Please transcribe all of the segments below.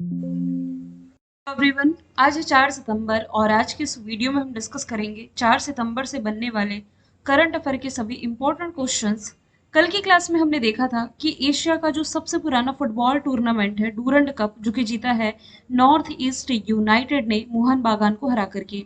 Everyone, आज है 4 सितंबर और आज के इस वीडियो में हम डिस्कस करेंगे 4 सितंबर से बनने वाले करंट अफेयर के सभी इंपॉर्टेंट क्वेश्चंस। कल की क्लास में हमने देखा था कि एशिया का जो सबसे पुराना फुटबॉल टूर्नामेंट है डूरंड कप, जो कि जीता है नॉर्थ ईस्ट यूनाइटेड ने मोहन बागान को हरा करके।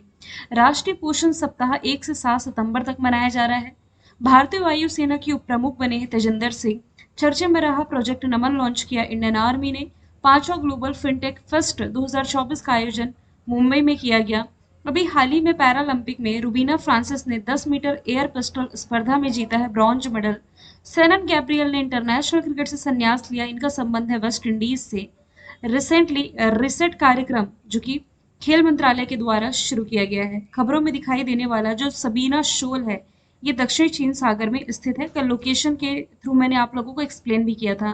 राष्ट्रीय पोषण सप्ताह 1 से 7 सितंबर तक मनाया जा रहा है। भारतीय वायुसेना के उप प्रमुख बने हैं तेजिंदर सिंह। चर्चा में रहा प्रोजेक्ट नमन लॉन्च किया इंडियन आर्मी ने। पांचवा ग्लोबल फिनटेक फेस्ट 2024 का आयोजन मुंबई में किया गया। अभी हाल ही में पैरालंपिक में रुबीना फ्रांसिस ने 10 मीटर एयर पिस्टल स्पर्धा में जीता है ब्रॉन्ज मेडल। सेनन गैब्रियल ने इंटरनेशनल क्रिकेट से संन्यास लिया, इनका संबंध है वेस्ट इंडीज से। रिसेंटली रिसेट कार्यक्रम, जो कि खेल मंत्रालय के द्वारा शुरू किया गया है। खबरों में दिखाई देने वाला जो सबीना शोल है, ये दक्षिण चीन सागर में स्थित है। कल लोकेशन के थ्रू मैंने आप लोगों को एक्सप्लेन भी किया था।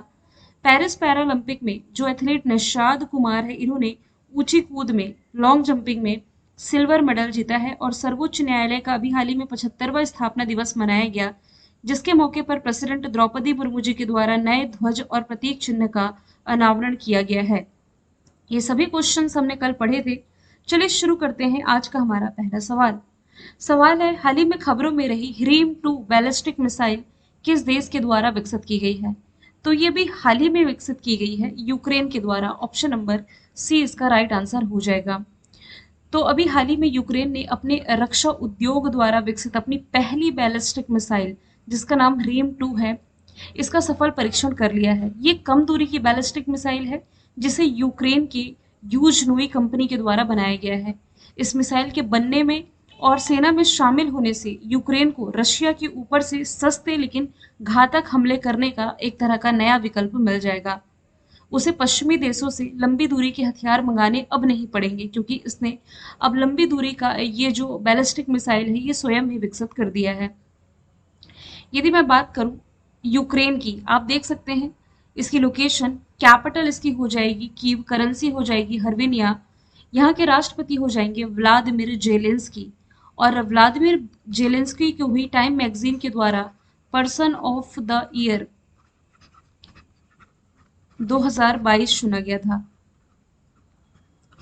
पेरिस पैरालंपिक में जो एथलीट निशाद कुमार है, इन्होंने ऊंची कूद में लॉन्ग जंपिंग में सिल्वर मेडल जीता है। और सर्वोच्च न्यायालय का अभी हाल ही में 75वां स्थापना दिवस मनाया गया, जिसके मौके पर प्रेसिडेंट द्रौपदी मुर्मू जी के द्वारा नए ध्वज और प्रतीक चिन्ह का अनावरण किया गया है। ये सभी क्वेश्चंस हमने कल पढ़े थे। चलिए शुरू करते हैं आज का हमारा पहला सवाल। सवाल है, हाल ही में खबरों में रही ह्रीम 2 बैलिस्टिक मिसाइल किस देश के द्वारा विकसित की गई है? तो ये भी हाल ही में विकसित की गई है यूक्रेन के द्वारा। ऑप्शन नंबर सी इसका राइट आंसर हो जाएगा। तो अभी हाल ही में यूक्रेन ने अपने रक्षा उद्योग द्वारा विकसित अपनी पहली बैलिस्टिक मिसाइल, जिसका नाम रीम 2 है, इसका सफल परीक्षण कर लिया है। ये कम दूरी की बैलिस्टिक मिसाइल है, जिसे यूक्रेन की यूजनोई कंपनी के द्वारा बनाया गया है। इस मिसाइल के बनने में और सेना में शामिल होने से यूक्रेन को रशिया के ऊपर से सस्ते लेकिन घातक हमले करने का एक तरह का नया विकल्प मिल जाएगा। उसे पश्चिमी देशों से लंबी दूरी के हथियार मंगाने अब नहीं पड़ेंगे, क्योंकि इसने अब लंबी दूरी का ये जो बैलिस्टिक मिसाइल है, ये स्वयं ही विकसित कर दिया है। यदि मैं बात करूं यूक्रेन की, आप देख सकते हैं इसकी लोकेशन, कैपिटल इसकी हो जाएगी कीव, करेंसी हो जाएगी हर्विनिया। यहाँ के राष्ट्रपति हो जाएंगे व्लादिमीर जेलेंस्की। और व्लादिमीर जेलेंस्की को भी टाइम मैगजीन के द्वारा पर्सन ऑफ द ईयर 2022 चुना गया था।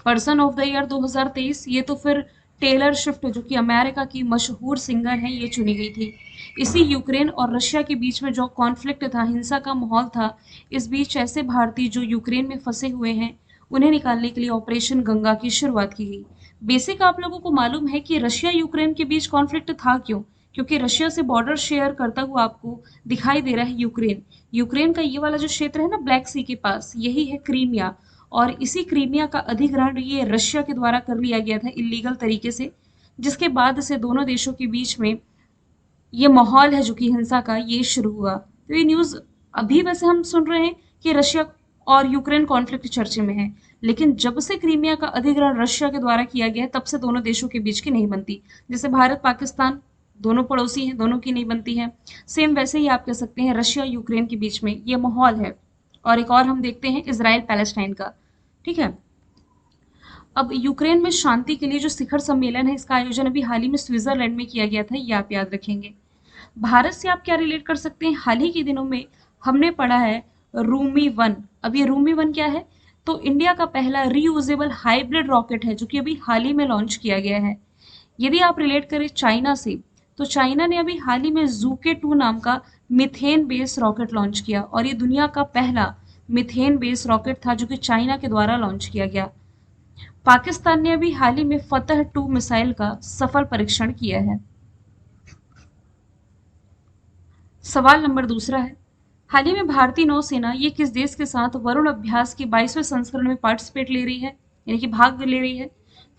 पर्सन ऑफ द ईयर 2023 ये तो फिर टेलर स्विफ्ट, जो कि अमेरिका की मशहूर सिंगर हैं, ये चुनी गई थी। इसी यूक्रेन और रशिया के बीच में जो कॉन्फ्लिक्ट था, हिंसा का माहौल था, इस बीच ऐसे भारतीय जो यूक्रेन में फंसे हुए हैं, उन्हें निकालने के लिए ऑपरेशन गंगा की शुरुआत की गई। बेसिक आप लोगों को मालूम है कि रशिया यूक्रेन के बीच कॉन्फ्लिक्ट था क्यों? क्योंकि रशिया से बॉर्डर शेयर करता हुआ आपको दिखाई दे रहा है यूक्रेन। यूक्रेन का ये वाला जो क्षेत्र है ना, ब्लैक सी के पास, यही है क्रीमिया। और इसी क्रीमिया का अधिग्रहण ये रशिया के द्वारा कर लिया गया था इलीगल तरीके से, जिसके बाद से दोनों देशों के बीच में ये माहौल है जो कि हिंसा का, ये शुरू हुआ। तो ये न्यूज़ अभी वैसे हम सुन रहे हैं कि रशिया और यूक्रेन कॉन्फ्लिक्ट चर्चे में है, लेकिन जब से क्रीमिया का अधिग्रहण रशिया के द्वारा किया गया है, तब से दोनों देशों के बीच की नहीं बनती। जैसे भारत पाकिस्तान दोनों पड़ोसी हैं, दोनों की नहीं बनती है, सेम वैसे ही आप कह सकते हैं रशिया यूक्रेन के बीच में ये माहौल है। और एक और हम देखते हैं इजराइल पैलेस्टाइन का। ठीक है। अब यूक्रेन में शांति के लिए जो शिखर सम्मेलन है, इसका आयोजन अभी हाल ही में स्विट्जरलैंड में किया गया था, ये आप याद रखेंगे। भारत से आप क्या रिलेट कर सकते हैं? हाल ही के दिनों में हमने पढ़ा है रूमी वन। अब ये रूमी वन क्या है? तो इंडिया का पहला रीयूजेबल हाइब्रिड रॉकेट है, जो कि अभी हाल ही में लॉन्च किया गया है। यदि आप रिलेट करें चाइना से, तो चाइना ने अभी हाल ही में जूके 2 नाम का मिथेन बेस रॉकेट लॉन्च किया, और ये दुनिया का पहला मिथेन बेस रॉकेट था, जो कि चाइना के द्वारा लॉन्च किया गया। पाकिस्तान ने अभी हाल ही में फतह 2 मिसाइल का सफल परीक्षण किया है। सवाल नंबर दूसरा है, हाल ही में भारतीय नौसेना ये किस देश के साथ वरुण अभ्यास के 22वें संस्करण में पार्टिसिपेट ले रही है, यानी कि भाग ले रही है?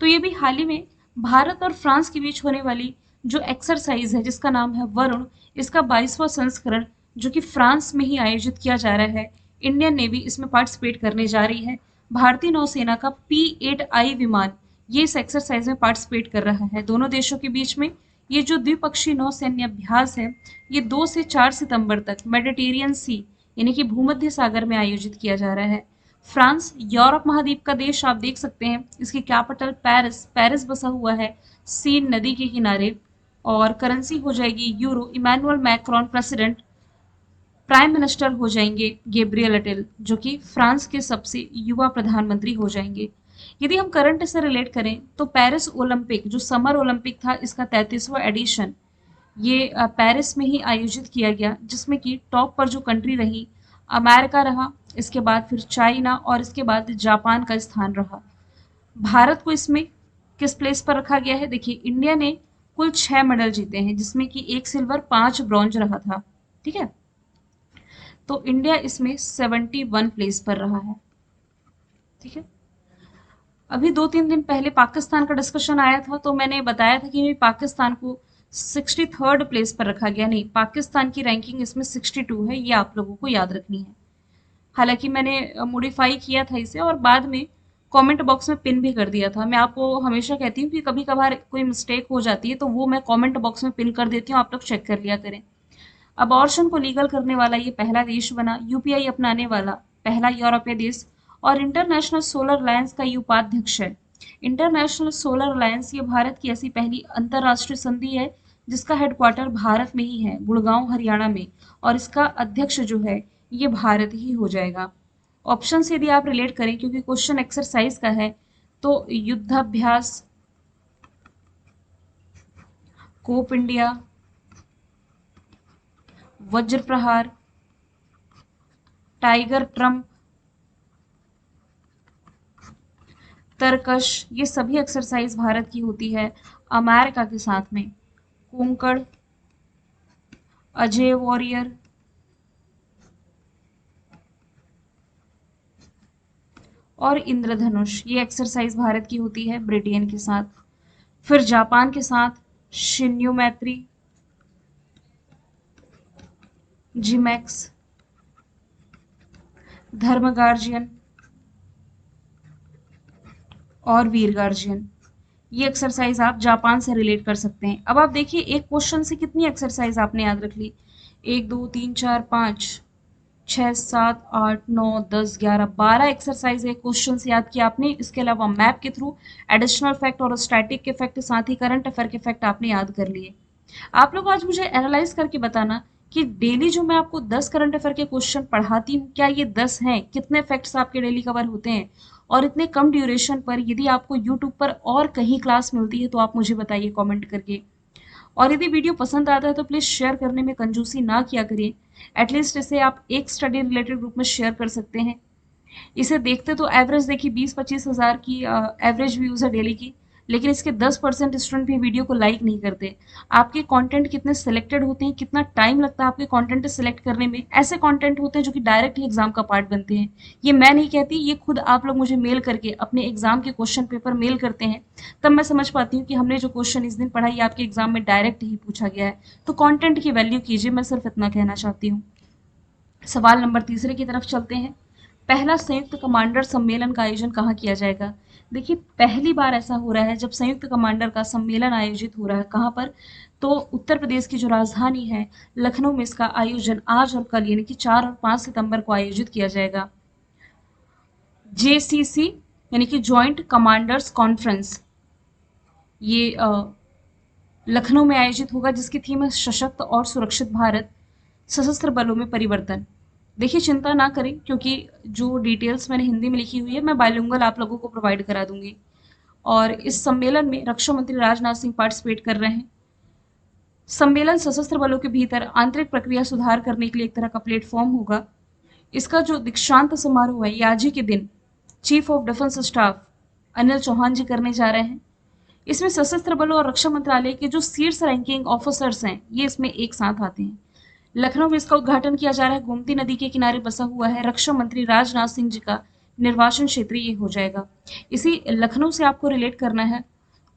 तो ये भी हाल ही में भारत और फ्रांस के बीच होने वाली जो एक्सरसाइज है, जिसका नाम है वरुण, इसका 22वां संस्करण जो कि फ्रांस में ही आयोजित किया जा रहा है। इंडियन नेवी इसमें पार्टिसिपेट करने जा रही है। भारतीय नौसेना का P-8I विमान ये इस एक्सरसाइज में पार्टिसिपेट कर रहा है। दोनों देशों के बीच में ये जो द्विपक्षीय नौसैन्य अभ्यास है, ये 2 से 4 सितंबर तक मेडिटेरियन सी, यानी कि भूमध्य सागर में आयोजित किया जा रहा है। फ्रांस यूरोप महाद्वीप का देश, आप देख सकते हैं इसकी कैपिटल पेरिस, पेरिस बसा हुआ है सीन नदी के किनारे। और करेंसी हो जाएगी euro. Emmanuel Macron president prime minister हो जाएंगे गैब्रियल अटेल, जो कि फ्रांस के सबसे युवा प्रधानमंत्री हो जाएंगे। यदि हम करंट से रिलेट करें तो पेरिस ओलंपिक जो समर ओलंपिक था, इसका 33वां एडिशन ये पेरिस में ही आयोजित किया गया, जिसमें कि टॉप पर जो कंट्री रही अमेरिका रहा, इसके बाद फिर चाइना और इसके बाद जापान का स्थान रहा। भारत को इसमें किस प्लेस पर रखा गया है? देखिए, इंडिया ने कुल 6 मेडल जीते हैं, जिसमें कि 1 सिल्वर 5 ब्रॉन्ज रहा था। ठीक है, तो इंडिया इसमें 71 प्लेस पर रहा है। ठीक है, अभी 2-3 दिन पहले पाकिस्तान का डिस्कशन आया था, तो मैंने बताया था कि पाकिस्तान को 63rd प्लेस पर रखा गया। नहीं, पाकिस्तान की रैंकिंग इसमें 62 है, ये आप लोगों को याद रखनी है। हालांकि मैंने मॉडिफाई किया था इसे और बाद में कमेंट बॉक्स में पिन भी कर दिया था। मैं आपको हमेशा कहती हूँ कि कभी कभार कोई मिस्टेक हो जाती है तो वो मैं कमेंट बॉक्स में पिन कर देती हूँ, आप लोग चेक कर लिया करें। अबॉर्शन को लीगल करने वाला ये पहला देश बना, यूपीआई अपनाने वाला पहला यूरोपीय देश, और इंटरनेशनल सोलर अलायंस का ये उपाध्यक्ष है। इंटरनेशनल सोलर अलायंस ये भारत की ऐसी पहली अंतरराष्ट्रीय संधि है जिसका हेडक्वार्टर भारत में ही है, गुड़गांव हरियाणा में, और इसका अध्यक्ष जो है ये भारत ही हो जाएगा। ऑप्शन से यदि आप रिलेट करें, क्योंकि क्वेश्चन एक्सरसाइज का है, तो युद्धाभ्यास, कोप इंडिया, वज्र प्रहार, टाइगर ट्रम्प, तरकश, ये सभी एक्सरसाइज भारत की होती है अमेरिका के साथ में। कुंकड़, अजय वॉरियर, और इंद्रधनुष, ये एक्सरसाइज भारत की होती है ब्रिटेन के साथ। फिर जापान के साथ शिन्यू मैत्री, जिमैक्स, धर्म गार्जियन और वीर गार्जियन। ये एक्सरसाइज आप जापान से रिलेट कर सकते हैं। अब आप देखिए, एक क्वेश्चन से कितनी एक्सरसाइज आपने याद रख ली? 1 2 3 4 5 6 7 8 9 10 11 12 एक्सरसाइज एक क्वेश्चन से याद किया आपने। इसके अलावा मैप के थ्रू एडिशनल फैक्ट और स्टैटिक के फैक्ट, साथ ही करंट अफेयर के फैक्ट आपने याद कर लिए। आप लोग आज मुझे एनालाइज करके बताना कि डेली जो मैं आपको 10 करंट अफेयर के क्वेश्चन पढ़ाती हूँ, क्या ये 10 हैं? कितने फैक्ट्स आपके डेली कवर होते हैं? और इतने कम ड्यूरेशन पर यदि आपको यूट्यूब पर और कहीं क्लास मिलती है तो आप मुझे बताइए कमेंट करके। और यदि वीडियो पसंद आता है तो प्लीज़ शेयर करने में कंजूसी ना किया करिए। एटलीस्ट इसे आप एक स्टडी रिलेटेड ग्रुप में शेयर कर सकते हैं। इसे देखते तो एवरेज देखिए 20-25 हज़ार की एवरेज व्यूज़ है डेली की, लेकिन इसके 10% स्टूडेंट भी वीडियो को लाइक नहीं करते। आपके कंटेंट कितने सिलेक्टेड होते हैं, कितना टाइम लगता है आपके कंटेंट सिलेक्ट करने में? ऐसे कंटेंट होते हैं जो कि डायरेक्टली एग्जाम का पार्ट बनते हैं। ये मैं नहीं कहती, ये खुद आप लोग मुझे मेल करके अपने एग्जाम के क्वेश्चन पेपर मेल करते हैं, तब मैं समझ पाती हूँ कि हमने जो क्वेश्चन इस दिन पढ़ा ये आपके एग्जाम में डायरेक्ट ही पूछा गया है। तो कॉन्टेंट की वैल्यू कीजिए, मैं सिर्फ इतना कहना चाहती हूँ। सवाल नंबर तीसरे की तरफ चलते हैं। पहला संयुक्त कमांडर सम्मेलन का आयोजन कहाँ किया जाएगा? देखिए, पहली बार ऐसा हो रहा है जब संयुक्त कमांडर का सम्मेलन आयोजित हो रहा है। कहाँ पर? तो उत्तर प्रदेश की जो राजधानी है लखनऊ में इसका आयोजन आज और कल यानी कि 4 और 5 सितंबर को आयोजित किया जाएगा। जेसीसी यानी कि जॉइंट कमांडर्स कॉन्फ्रेंस, ये लखनऊ में आयोजित होगा, जिसकी थीम है सशक्त और सुरक्षित भारत, सशस्त्र बलों में परिवर्तन। देखिए, चिंता ना करें, क्योंकि जो डिटेल्स मैंने हिंदी में लिखी हुई है मैं बायलिंगुअल आप लोगों को प्रोवाइड करा दूंगी। और इस सम्मेलन में रक्षा मंत्री राजनाथ सिंह पार्टिसिपेट कर रहे हैं। सम्मेलन सशस्त्र बलों के भीतर आंतरिक प्रक्रिया सुधार करने के लिए एक तरह का प्लेटफॉर्म होगा। इसका जो दीक्षांत समारोह है ये आज ही के दिन chief of defence staff Anil Chauhan ji करने जा रहे हैं। इसमें सशस्त्र बलों और रक्षा मंत्रालय के जो शीर्ष रैंकिंग ऑफिसर्स हैं ये इसमें एक साथ आते हैं। लखनऊ में इसका उद्घाटन किया जा रहा है। गोमती नदी के किनारे बसा हुआ है। रक्षा मंत्री राजनाथ सिंह जी का निर्वाचन क्षेत्र ये हो जाएगा। इसी लखनऊ से आपको रिलेट करना है।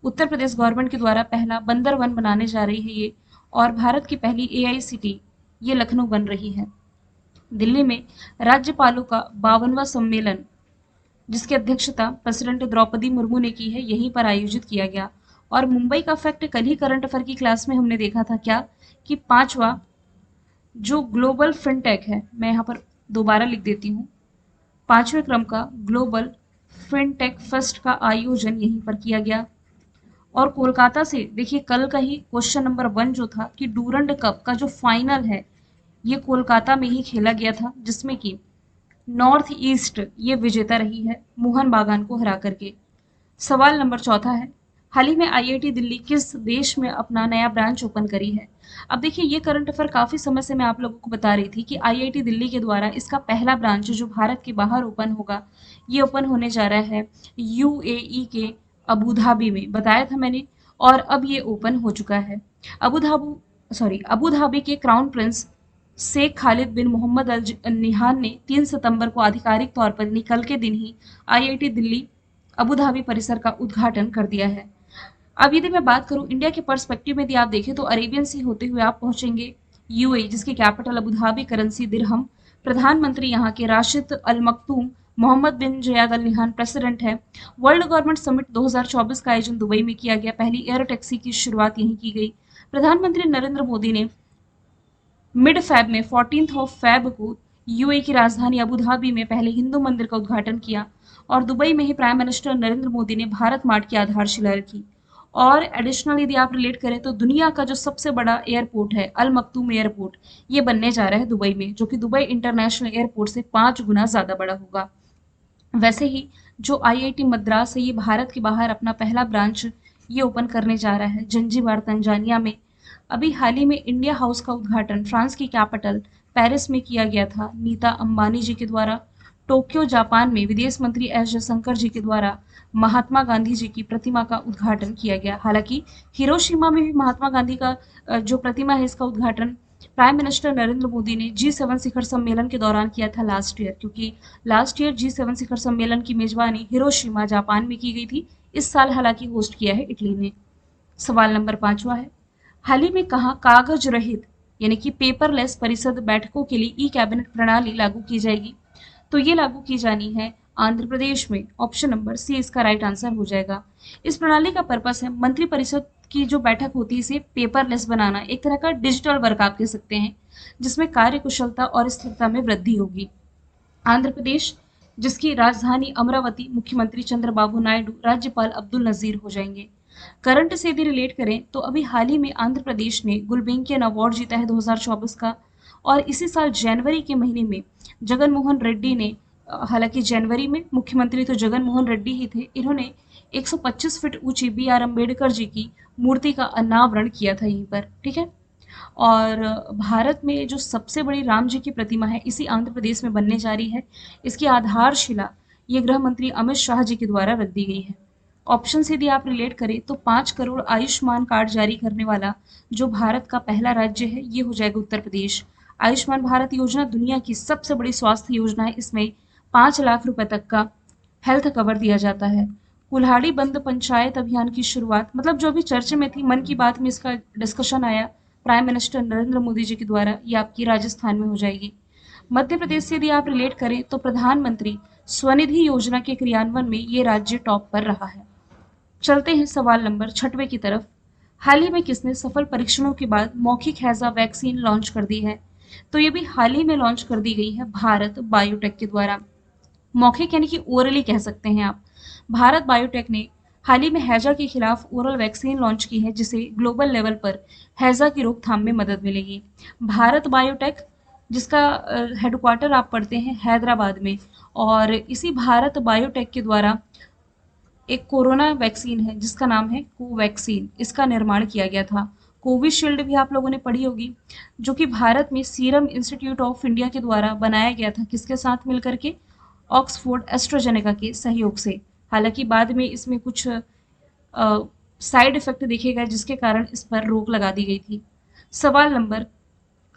उत्तर प्रदेश गवर्नमेंट के द्वारा पहला बंदर वन बनाने जा रही है ये, और भारत की पहली एआईसीटी ये लखनऊ बन रही है। दिल्ली में राज्यपालों का 52वां सम्मेलन, जिसकी अध्यक्षता प्रेसिडेंट द्रौपदी मुर्मू ने की है, यहीं पर आयोजित किया गया। और मुंबई का फैक्ट कल ही करंट अफेयर की क्लास में हमने देखा था क्या, कि 5वां जो ग्लोबल फिनटेक है, मैं यहाँ पर दोबारा लिख देती हूँ, 5वें क्रम का ग्लोबल फिनटेक फेस्ट का आयोजन यहीं पर किया गया। और कोलकाता से देखिए, कल का ही क्वेश्चन नंबर 1 जो था कि डूरंड कप का जो फाइनल है ये कोलकाता में ही खेला गया था, जिसमें कि नॉर्थ ईस्ट ये विजेता रही है मोहन बागान को हरा करके। सवाल नंबर चौथा है, हाल ही में आईआईटी दिल्ली किस देश में अपना नया ब्रांच ओपन करी है? अब देखिए, ये करंट अफेयर काफी समय से मैं आप लोगों को बता रही थी कि आईआईटी दिल्ली के द्वारा इसका पहला ब्रांच जो भारत के बाहर ओपन होगा, ये ओपन होने जा रहा है यूएई के अबू धाबी में, बताया था मैंने। और अब ये ओपन हो चुका है। अबू धाबी के क्राउन प्रिंस शेख खालिद बिन मोहम्मद अल निहान ने 3 सितंबर को आधिकारिक तौर पर यानी कल के दिन ही आईआईटी दिल्ली अबू धाबी परिसर का उद्घाटन कर दिया है। अब यदि मैं बात करूं इंडिया के पर्सपेक्टिव में, यदि आप देखें तो अरेबियन सी होते हुए आप पहुंचेंगे यूएई, जिसकी कैपिटल अबू धाबी, करेंसी दिरहम। प्रधानमंत्री यहाँ के राशिद अल मखतूम मोहम्मद बिन जयाद अल निहान प्रेसिडेंट है। वर्ल्ड गवर्नमेंट समिट 2024 का आयोजन दुबई में किया गया। पहली एयर टैक्सी की शुरुआत यहीं की गई। प्रधानमंत्री नरेंद्र मोदी ने मिड फैब में 14 ऑफ फैब को यूएई की राजधानी अबू धाबी में पहले हिंदू मंदिर का उद्घाटन किया। और दुबई में ही प्राइम मिनिस्टर नरेंद्र मोदी ने भारत मार्ट की आधारशिला रखी। और एडिशनल यदि आप रिलेट करें तो दुनिया का जो सबसे बड़ा एयरपोर्ट है अल मखतूम एयरपोर्ट, ये बनने जा रहा है दुबई में, जो कि दुबई इंटरनेशनल एयरपोर्ट से 5 गुना ज्यादा बड़ा होगा। वैसे ही जो आईआईटी मद्रास है, ये भारत के बाहर अपना पहला ब्रांच ये ओपन करने जा रहा है जंजीबार तंजानिया में। अभी हाल ही में इंडिया हाउस का उद्घाटन फ्रांस की कैपिटल पेरिस में किया गया था नीता अंबानी जी के द्वारा। टोक्यो जापान में विदेश मंत्री एस जयशंकर जी के द्वारा महात्मा गांधी जी की प्रतिमा का उद्घाटन किया गया। हालांकि हिरोशिमा में भी महात्मा गांधी का जो प्रतिमा है, इसका उद्घाटन प्राइम मिनिस्टर नरेंद्र मोदी ने G7 शिखर सम्मेलन के दौरान किया था लास्ट ईयर, क्योंकि लास्ट ईयर G7 शिखर सम्मेलन की मेजबानी हिरोशिमा जापान में की गई थी। इस साल हालांकि होस्ट किया है इटली ने। सवाल नंबर 5वां है, हाल ही में कहा कागज रहित यानी कि पेपरलेस परिषद बैठकों के लिए ई कैबिनेट प्रणाली लागू की जाएगी? तो ये लागू की जानी है आंध्र प्रदेश में। ऑप्शन नंबर सी इसका राइट आंसर हो जाएगा। इस प्रणाली का पर्पस है मंत्री परिषद की जो बैठक होती है इसे पेपरलेस बनाना, एक तरह का डिजिटल वर्क आप कह सकते हैं, जिसमें कार्य कुशलता और स्थिरता में वृद्धि होगी। आंध्र प्रदेश, जिसकी राजधानी अमरावती, मुख्यमंत्री चंद्रबाबू नायडू, राज्यपाल अब्दुल नजीर हो जाएंगे। करंट से यदि रिलेट करें तो अभी हाल ही में आंध्र प्रदेश ने गुलबेंकियन अवार्ड जीता है 2024 का। और इसी साल जनवरी के महीने में जगन मोहन रेड्डी ने, हालांकि जनवरी में मुख्यमंत्री तो जगन मोहन रेड्डी ही थे, इन्होंने 125 फीट ऊंची B.R. अम्बेडकर जी की मूर्ति का अनावरण किया था यहीं पर। ठीक है। और भारत में जो सबसे बड़ी राम जी की प्रतिमा है इसी आंध्र प्रदेश में बनने जा रही है। इसकी आधारशिला ये गृह मंत्री अमित शाह जी के द्वारा रख दी गई है। ऑप्शन से यदि आप रिलेट करें तो 5 करोड़ आयुष्मान कार्ड जारी करने वाला जो भारत का पहला राज्य है ये हो जाएगा उत्तर प्रदेश। आयुष्मान भारत योजना दुनिया की सबसे बड़ी स्वास्थ्य योजना है। इसमें 5 लाख रुपए तक का हेल्थ कवर दिया जाता है। कुल्हाड़ी बंद पंचायत अभियान की शुरुआत, मतलब जो अभी चर्चे में थी, मन की बात में इसका डिस्कशन आया प्राइम मिनिस्टर नरेंद्र मोदी जी के द्वारा, ये आपकी राजस्थान में हो जाएगी। मध्य प्रदेश से यदि आप रिलेट करें तो प्रधानमंत्री स्वनिधि योजना के क्रियान्वयन में ये राज्य टॉप पर रहा है। चलते हैं सवाल नंबर 6वें की तरफ। हाल ही में किसने सफल परीक्षणों के बाद मौखिक हैजा वैक्सीन लॉन्च कर दी है? तो ये भी हाल ही में लॉन्च कर दी गई है भारत बायोटेक के द्वारा। मौखिक यानी कि ओरली कह सकते हैं आप। भारत बायोटेक ने हाल ही में हैजा के खिलाफ ओरल वैक्सीन लॉन्च की है, जिसे ग्लोबल लेवल पर हैजा की रोकथाम में मदद मिलेगी। भारत बायोटेक, जिसका हेडक्वार्टर आप पढ़ते हैं हैदराबाद में, और इसी भारत बायोटेक के द्वारा एक कोरोना वैक्सीन है जिसका नाम है कोवैक्सीन, इसका निर्माण किया गया था। कोविशील्ड भी आप लोगों ने पढ़ी होगी, जो कि भारत में सीरम इंस्टीट्यूट ऑफ इंडिया के द्वारा बनाया गया था, किसके साथ मिलकर के? ऑक्सफोर्ड एस्ट्राजेनेका के सहयोग से। हालांकि बाद में इसमें कुछ साइड इफेक्ट देखे गए जिसके कारण इस पर रोक लगा दी गई थी। सवाल नंबर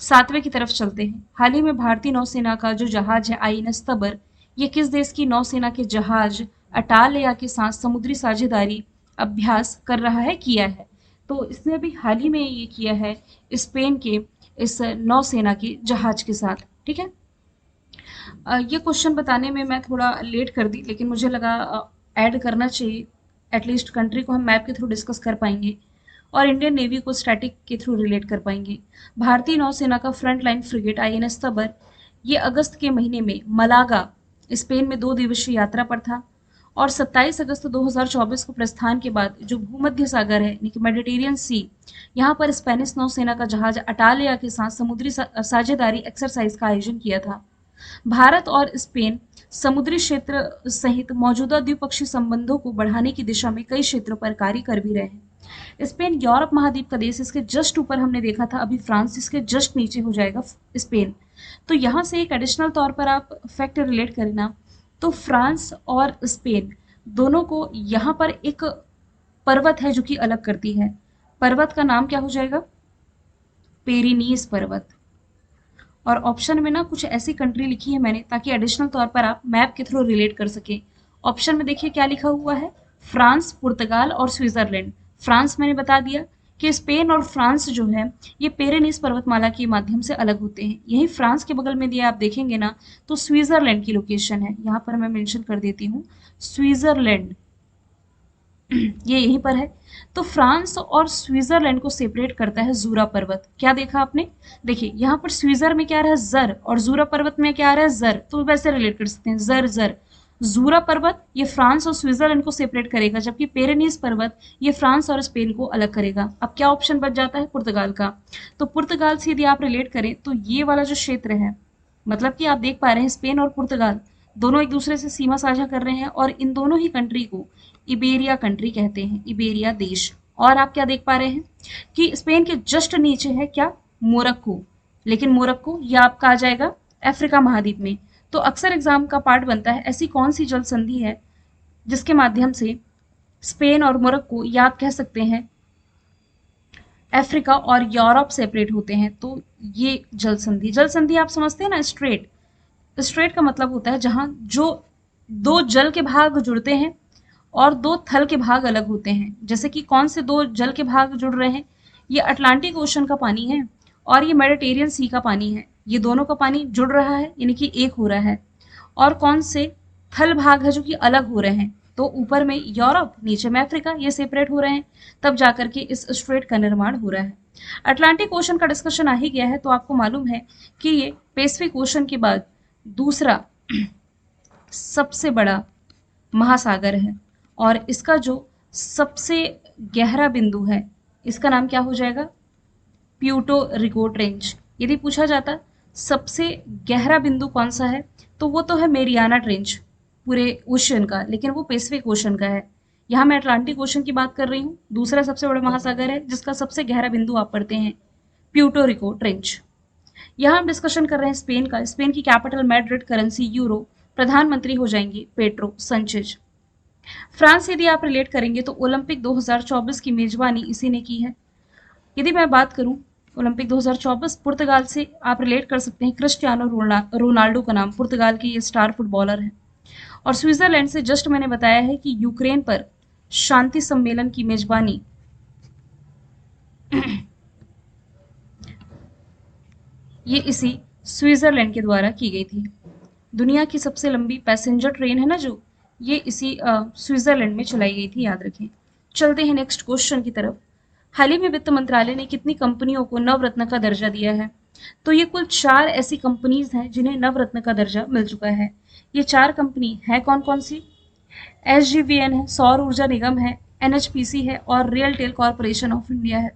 7वें की तरफ चलते हैं। हाल ही में भारतीय नौसेना का जो जहाज है INS तबर, ये किस देश की नौसेना के जहाज अटालिया के साथ समुद्री साझेदारी अभ्यास कर रहा है, किया है? तो इसने अभी हाल ही में ये किया है स्पेन के इस नौसेना के जहाज के साथ। ठीक है। ये क्वेश्चन बताने में मैं थोड़ा लेट कर दी, लेकिन मुझे लगा ऐड करना चाहिए। एटलीस्ट कंट्री को हम मैप के थ्रू डिस्कस कर पाएंगे और इंडियन नेवी को स्टैटिक के थ्रू रिलेट कर पाएंगे। भारतीय नौसेना का फ्रंट लाइन फ्रिगेट INS तबर ये अगस्त के महीने में मलागा स्पेन में 2 दिवसीय यात्रा पर था। और 27 अगस्त 2024 को प्रस्थान के बाद जो भूमध्य सागर है यानी कि मेडिटेरियन सी, यहाँ पर स्पेनिश नौसेना का जहाज अटालिया के साथ समुद्री साझेदारी एक्सरसाइज का आयोजन किया था। भारत और स्पेन समुद्री क्षेत्र सहित मौजूदा द्विपक्षीय संबंधों को बढ़ाने की दिशा में कई क्षेत्रों पर कार्य कर भी रहे हैं। स्पेन यूरोप महाद्वीप का देश, इसके जस्ट ऊपर हमने देखा था अभी फ्रांस, इसके जस्ट नीचे हो जाएगा स्पेन। तो यहाँ से एक एडिशनल तौर पर आप फैक्ट रिलेट करें ना, तो फ्रांस और स्पेन दोनों को यहाँ पर एक पर्वत है जो कि अलग करती है। पर्वत का नाम क्या हो जाएगा? पेरिनीस पर्वत। और ऑप्शन में ना कुछ ऐसी कंट्री लिखी है मैंने ताकि एडिशनल तौर पर आप मैप के थ्रू रिलेट कर सकें। ऑप्शन में देखिए क्या लिखा हुआ है, फ्रांस, पुर्तगाल और स्विट्जरलैंड। फ्रांस मैंने बता दिया कि स्पेन और फ्रांस जो है ये पेरेनीस पर्वतमाला के माध्यम से अलग होते हैं। यही फ्रांस के बगल में दिया आप देखेंगे ना, तो स्विट्जरलैंड की लोकेशन है, यहाँ पर मैं मेंशन कर देती हूँ स्विट्जरलैंड, ये यहीं पर है। तो फ्रांस और स्विट्जरलैंड को सेपरेट करता है जूरा पर्वत। क्या देखा आपने? देखिए यहाँ पर स्विट्जर में क्या आ रहा है? जर, और जूरा पर्वत में क्या आ रहा है? जर। तो वैसे रिलेट कर सकते हैं, जर जर। जूरा पर्वत ये फ्रांस और स्विट्जरलैंड को सेपरेट करेगा, जबकि पेरेनीस पर्वत ये फ्रांस और स्पेन को अलग करेगा। अब क्या ऑप्शन बच जाता है? पुर्तगाल का। तो पुर्तगाल से यदि आप रिलेट करें तो ये वाला जो क्षेत्र है, मतलब कि आप देख पा रहे हैं स्पेन और पुर्तगाल दोनों एक दूसरे से सीमा साझा कर रहे हैं, और इन दोनों ही कंट्री को इबेरिया कंट्री कहते हैं, इबेरिया देश। और आप क्या देख पा रहे हैं कि स्पेन के जस्ट नीचे है क्या? मोरक्को। लेकिन मोरक्को यह आपका आ जाएगा अफ्रीका महाद्वीप में। तो अक्सर एग्जाम का पार्ट बनता है ऐसी कौन सी जल संधि है जिसके माध्यम से स्पेन और मोरक्को, या आप कह सकते हैं अफ्रीका और यूरोप सेपरेट होते हैं। तो ये जल संधि, जल संधि आप समझते हैं ना, स्ट्रेट। स्ट्रेट का मतलब होता है जहां जो दो जल के भाग जुड़ते हैं और दो थल के भाग अलग होते हैं। जैसे कि कौन से दो जल के भाग जुड़ रहे हैं? ये अटलांटिक ओशन का पानी है और ये मेडिटेरियन सी का पानी है। ये दोनों का पानी जुड़ रहा है यानी कि एक हो रहा है। और कौन से थल भाग है जो कि अलग हो रहे हैं? तो ऊपर में यूरोप, नीचे में अफ्रीका, ये सेपरेट हो रहे हैं, तब जाकर के इस स्ट्रेट का निर्माण हो रहा है। अटलांटिक ओशन का डिस्कशन आ ही गया है, तो आपको मालूम है कि ये पैसिफिक ओशन के बाद दूसरा सबसे बड़ा महासागर है, और इसका जो सबसे गहरा बिंदु है इसका नाम क्या हो जाएगा? Puerto Rico trench. यदि पूछा जाता सबसे गहरा बिंदु कौन सा है, तो वो तो है मेरियाना ट्रेंच पूरे ओशन का, लेकिन वो पैसिफिक ओशन का है। यहाँ मैं अटलांटिक ओशन की बात कर रही हूँ। दूसरा सबसे बड़ा महासागर है जिसका सबसे गहरा बिंदु आप पढ़ते हैं, प्यूर्टो रिको ट्रेंच। यहाँ हम डिस्कशन कर रहे हैं स्पेन का। स्पेन की कैपिटल मैड्रिड, करेंसी यूरो, प्रधानमंत्री हो जाएंगे पेट्रो संचेज। फ्रांस यदि आप रिलेट करेंगे तो ओलंपिक 2024 की मेजबानी इसी ने की है। यदि मैं बात करूं ओलंपिक 2024 पुर्तगाल से आप रिलेट कर सकते हैं, क्रिस्टियानो रोनाल्डो का नाम, पुर्तगाल के ये स्टार फुटबॉलर हैं। और स्विट्जरलैंड से जस्ट मैंने बताया है कि यूक्रेन पर शांति सम्मेलन की मेजबानी ये इसी स्विट्जरलैंड के द्वारा की गई थी। दुनिया की सबसे लंबी पैसेंजर ट्रेन है ना जो, ये इसी स्विट्जरलैंड में चलाई गई थी, याद रखें। चलते हैं नेक्स्ट क्वेश्चन की तरफ। हाल ही में वित्त मंत्रालय ने कितनी कंपनियों को नवरत्न का दर्जा दिया है? तो ये कुल 4 ऐसी कंपनीज हैं जिन्हें नवरत्न का दर्जा मिल चुका है। ये 4 कंपनी है कौन कौन सी? SJVN है, सौर ऊर्जा निगम है, NHPC है, और RailTel corporation of India है।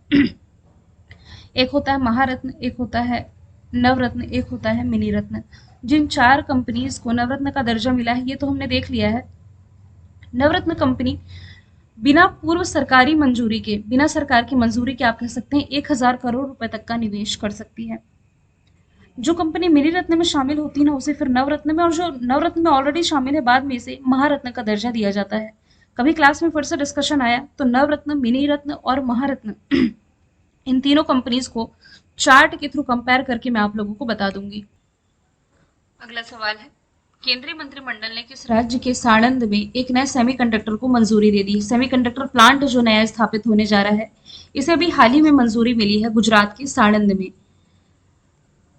एक होता है महारत्न, एक होता है नवरत्न, एक होता है मिनी रत्न। जिन 4 कंपनीज को नवरत्न का दर्जा मिला है ये तो हमने देख लिया है। नवरत्न कंपनी बिना पूर्व सरकारी मंजूरी के, बिना सरकार की मंजूरी के आप कह सकते हैं 1000 करोड़ रुपए तक का निवेश कर सकती है। जो कंपनी मिनी रत्न में शामिल होती है ना उसे फिर नवरत्न में, और जो नवरत्न में ऑलरेडी शामिल है बाद में इसे महारत्न का दर्जा दिया जाता है। कभी क्लास में फिर से डिस्कशन आया तो नवरत्न, मिनी रत्न और महारत्न इन तीनों कंपनीज को चार्ट के थ्रू कंपेयर करके मैं आप लोगों को बता दूंगी। अगला सवाल है, केंद्रीय मंत्रिमंडल ने किस राज्य के साणंद में एक नए सेमीकंडक्टर को मंजूरी दे दी? सेमीकंडक्टर प्लांट जो नया स्थापित होने जा रहा है इसे अभी हाल ही में मंजूरी मिली है गुजरात के साणंद में।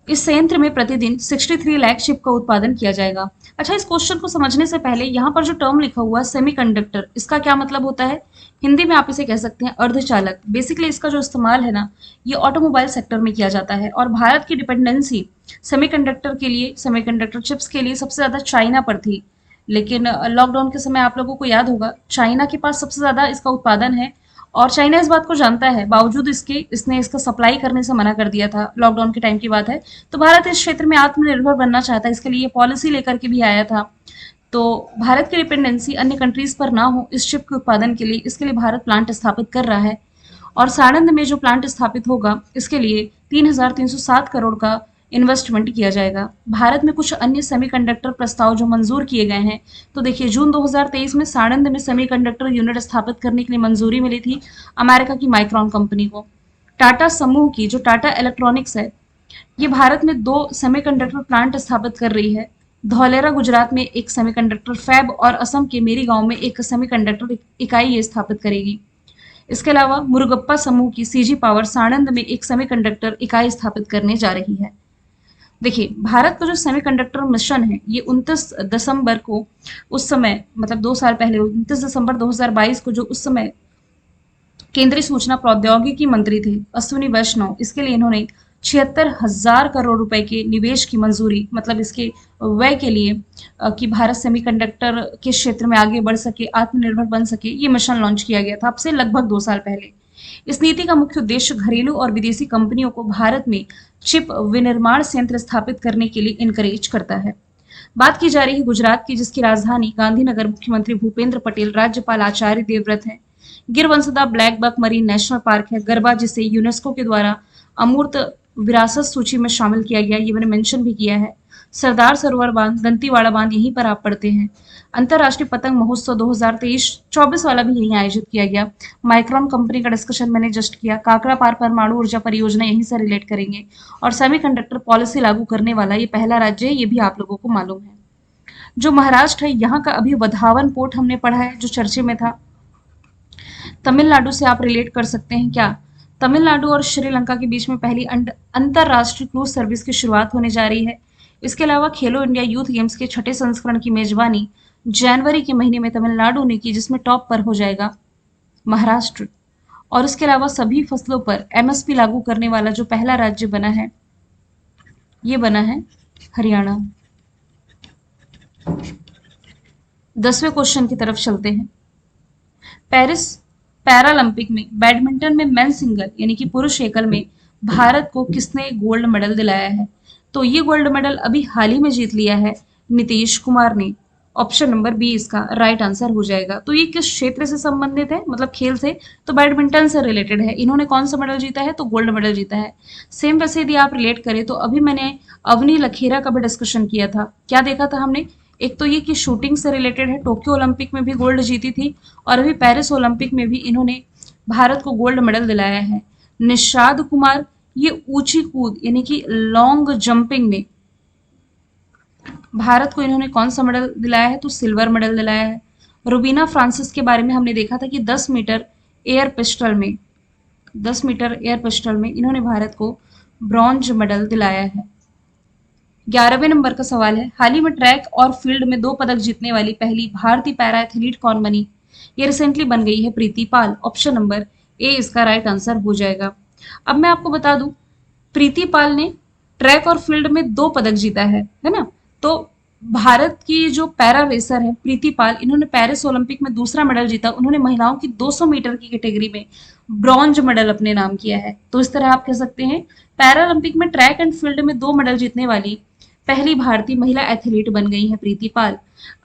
इस संयंत्र में प्रतिदिन 63 लाख चिप का उत्पादन किया जाएगा। अच्छा, इस क्वेश्चन को समझने से पहले यहाँ पर जो टर्म लिखा हुआ है सेमीकंडक्टर, इसका क्या मतलब होता है? हिंदी में आप इसे कह सकते हैं अर्धचालक। बेसिकली इसका जो इस्तेमाल है ना ये ऑटोमोबाइल सेक्टर में किया जाता है, और भारत की डिपेंडेंसी सेमीकंडक्टर के लिए, सेमीकंडक्टर चिप्स के लिए सबसे ज्यादा चाइना पर थी। लेकिन लॉकडाउन के समय आप लोगों को याद होगा चाइना के पास सबसे ज़्यादा इसका उत्पादन है और चाइना इस बात को जानता है, बावजूद इसके इसने इसका सप्लाई करने से मना कर दिया था। लॉकडाउन के टाइम की बात है। तो भारत इस क्षेत्र में आत्मनिर्भर बनना चाहता है, इसके लिए पॉलिसी लेकर के भी आया था। तो भारत की डिपेंडेंसी अन्य कंट्रीज पर ना हो इस चिप के उत्पादन के लिए, इसके लिए भारत प्लांट स्थापित कर रहा है। और साणंद में जो प्लांट स्थापित होगा इसके लिए 3,307 करोड़ का इन्वेस्टमेंट किया जाएगा। भारत में कुछ अन्य सेमीकंडक्टर प्रस्ताव जो मंजूर किए गए हैं, तो देखिए जून 2023 में साणंद में सेमीकंडक्टर यूनिट स्थापित करने के लिए मंजूरी मिली थी अमेरिका की माइक्रॉन कंपनी को। टाटा समूह की जो टाटा इलेक्ट्रॉनिक्स है, ये भारत में 2 सेमीकंडक्टर प्लांट स्थापित कर रही है। धौलेरा गुजरात में एक सेमीकंडक्टर फैब और असम के मेरी गांव में एक सेमीकंडक्टर इकाई ये स्थापित करेगी। इसके अलावा मुरुगप्पा समूह की सीजी पावर साणंद में एक सेमीकंडक्टर इकाई स्थापित करने जा रही है। देखिए भारत का जो सेमीकंडक्टर मिशन है ये 29 दिसंबर को, उस समय मतलब 2 साल पहले 29 दिसंबर 2022 को, जो उस समय केंद्रीय सूचना प्रौद्योगिकी मंत्री थे अश्विनी वैष्णव, इसके लिए इन्होंने 76,000 करोड़ रुपए के निवेश की मंजूरी, मतलब इसके व्यय के लिए कि भारत सेमीकंडक्टर के क्षेत्र में आगे बढ़ सके, आत्मनिर्भर बन सके, ये मिशन लॉन्च किया गया था अब से लगभग 2 साल पहले। इस नीति का मुख्य उद्देश्य घरेलू और विदेशी कंपनियों को भारत में चिप विनिर्माण संयंत्र स्थापित करने के लिए इनकरेज करता है। बात की जा रही है गुजरात की, जिसकी राजधानी गांधीनगर मुख्यमंत्री भूपेंद्र पटेल, राज्यपाल आचार्य देवव्रत है। गिरवंसदा black buck marine national park है। गरबा, जिसे यूनेस्को के द्वारा अमूर्त विरासत सूची में शामिल किया गया, ये मैंने मेंशन भी किया है। सरदार सरोवर बांध, दंतीवाड़ा बांध यहीं पर आप पढ़ते हैं। अंतरराष्ट्रीय पतंग महोत्सव 2023-24 वाला भी यहीं आयोजित किया गया। माइक्रॉन कंपनी का डिस्कशन मैंने जस्ट किया। काकड़ा पार परमाणु ऊर्जा परियोजना यहीं से रिलेट करेंगे। और सेमीकंडक्टर पॉलिसी लागू करने वाला ये पहला राज्य है, ये भी आप लोगों को मालूम है। जो महाराष्ट्र है, यहाँ का अभी वधावन पोर्ट हमने पढ़ा है जो चर्चे में था। तमिलनाडु से आप रिलेट कर सकते हैं क्या? तमिलनाडु और श्रीलंका के बीच में पहली अंतरराष्ट्रीय क्रूज सर्विस की शुरुआत होने जा रही है। इसके अलावा खेलो इंडिया यूथ गेम्स के 6ठे संस्करण की मेजबानी जनवरी के महीने में तमिलनाडु ने की, जिसमें टॉप पर हो जाएगा महाराष्ट्र। और इसके अलावा सभी फसलों पर एमएसपी लागू करने वाला जो पहला राज्य बना है, ये बना है हरियाणा। 10वें क्वेश्चन की तरफ चलते हैं। पेरिस पैरालंपिक में बैडमिंटन में मेन सिंगल यानी कि पुरुष एकल में भारत को किसने गोल्ड मेडल दिलाया है? तो ये गोल्ड मेडल अभी हाल ही में जीत लिया है नीतीश कुमार ने। ऑप्शन नंबर बी इसका राइट आंसर हो जाएगा। तो ये किस क्षेत्र से संबंधित है, मतलब खेल से? तो बैडमिंटन से रिलेटेड है। इन्होंने कौन सा मेडल जीता है? तो गोल्ड मेडल जीता है। सेम वैसे यदि आप रिलेट करें तो अभी मैंने अवनी लखेरा का भी डिस्कशन किया था। क्या देखा था हमने? एक तो ये कि शूटिंग से रिलेटेड है, टोक्यो ओलंपिक में भी गोल्ड जीती थी और अभी पेरिस ओलंपिक में भी इन्होंने भारत को गोल्ड मेडल दिलाया है। निषाद कुमार, ये ऊंची कूद यानी कि लॉन्ग जंपिंग में भारत को इन्होंने कौन सा मेडल दिलाया है? तो सिल्वर मेडल दिलाया है। रुबीना फ्रांसिस के बारे में हमने देखा था कि 10 मीटर एयर पिस्टल में इन्होंने भारत को ब्रॉन्ज मेडल दिलाया है। 11वें नंबर का सवाल है, हाल ही में ट्रैक और फील्ड में 2 पदक जीतने वाली पहली भारतीय पैरा एथलीट कौन बनी? ये रिसेंटली बन गई है प्रीति पाल। ऑप्शन नंबर ए इसका राइट आंसर हो जाएगा। अब मैं आपको बता दूं, प्रीति पाल ने ट्रैक और फील्ड में 2 पदक जीता है ना? तो भारत की जो पैरा रेसर है प्रीति पाल, इन्होंने पेरिस ओलंपिक में दूसरा मेडल जीता। उन्होंने महिलाओं की 200 मीटर की कैटेगरी में ब्रॉन्ज मेडल अपने नाम किया है। तो इस तरह आप कह सकते हैं पैरालंपिक में ट्रैक एंड फील्ड में 2 मेडल जीतने वाली पहली भारतीय महिला एथलीट बन गई है प्रीति पाल।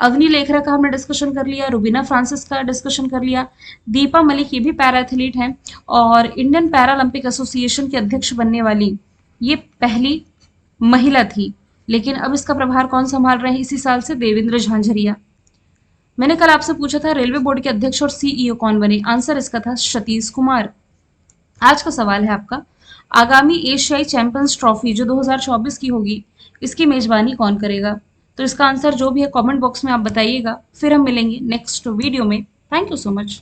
अवनी लेखरा का हमने डिस्कशन कर लिया, रुबीना फ्रांसिस का डिस्कशन कर लिया। दीपा मलिक ये भी पैरा एथलीट हैं और इंडियन पैरालंपिक एसोसिएशन के अध्यक्ष बनने वाली ये पहली महिला थी। लेकिन अब इसका प्रभार कौन संभाल रहे हैं इसी साल से? देवेंद्र झांझरिया। मैंने कल आपसे पूछा था रेलवे बोर्ड के अध्यक्ष और सीईओ कौन बने? आंसर इसका था सतीश कुमार। आज का सवाल है आपका, आगामी एशियाई चैंपियंस ट्रॉफी जो 2024 की होगी, इसकी मेजबानी कौन करेगा? तो इसका आंसर जो भी है कमेंट बॉक्स में आप बताइएगा। फिर हम मिलेंगे नेक्स्ट वीडियो में। Thank you so much.